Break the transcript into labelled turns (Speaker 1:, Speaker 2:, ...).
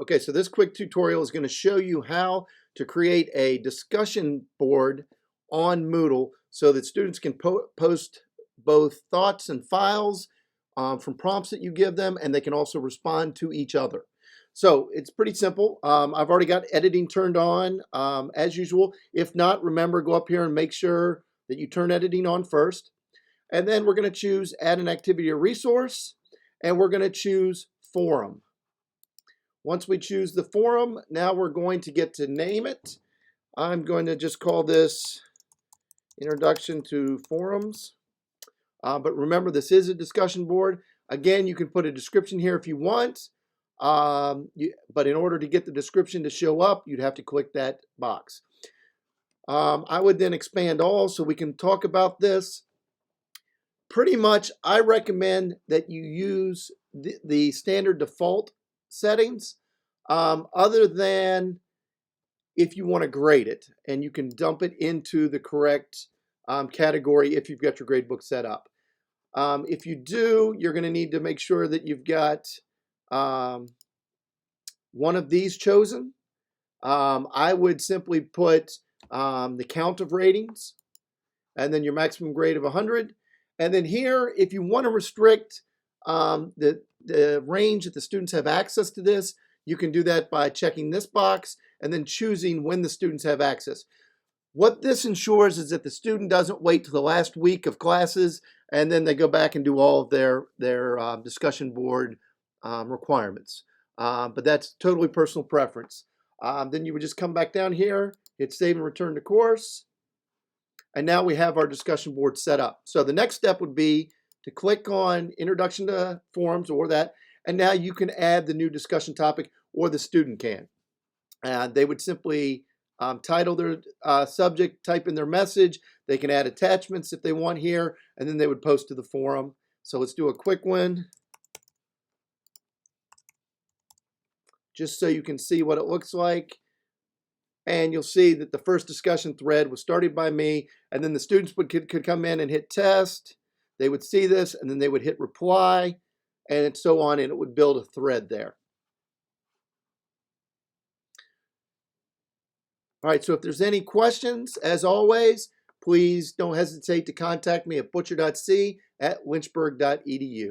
Speaker 1: Okay, so this quick tutorial is going to show you how to create a discussion board on Moodle so that students can post both thoughts and files from prompts that you give them, and they can also respond to each other. So it's pretty simple. I've already got editing turned on as usual. If not, remember, go up here and make sure that you turn editing on first. And then we're going to choose add an activity or resource, and we're going to choose forum. Once we choose the forum, now we're going to get to name it. I'm going to just call this Introduction to Forums. But remember, this is a discussion board. Again, you can put a description here if you want. But in order to get the description to show up, you'd have to click that box. I would then expand all so we can talk about this. Pretty much, I recommend that you use the standard default settings, other than if you want to grade it, and you can dump it into the correct category if you've got your gradebook set up. If you do, you're going to need to make sure that you've got one of these chosen. I would simply put the count of ratings and then your maximum grade of 100. And then here, if you want to restrict the range that the students have access to this, you can do that by checking this box and then choosing when the students have access. What this ensures is that the student doesn't wait till the last week of classes and then they go back and do all of their discussion board requirements. But that's totally personal preference. Then you would just come back down here, hit save and return to course. And now we have our discussion board set up. So the next step would be to click on Introduction to Forums or that, and now you can add the new discussion topic, or the student can. They would simply title their subject, type in their message. They can add attachments if they want here, and then they would post to the forum. So let's do a quick one, just so you can see what it looks like. And you'll see that the first discussion thread was started by me, and then the students could come in and hit test. They would see this, and then they would hit reply, and so on, and it would build a thread there. All right, so if there's any questions, as always, please don't hesitate to contact me at butcher.c@lynchburg.edu.